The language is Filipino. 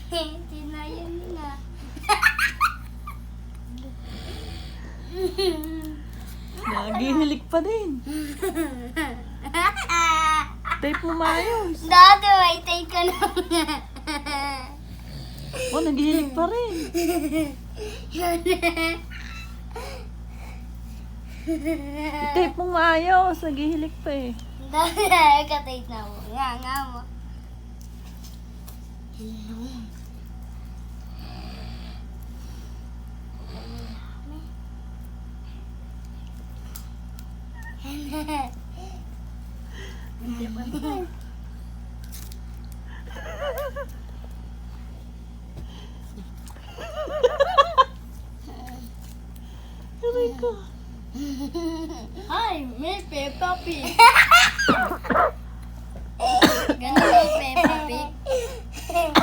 Tinayan na. Nagihilik pa din. Tape mo maayos. Dati, may take ka na. Oh, nagihilik pa rin. Tape mo maayos. Nagihilik pa eh. Dati, ka-take na mo. Nga mo. Hello. Hindi pa naman. Aray ko. Hi, may Peppa Pig.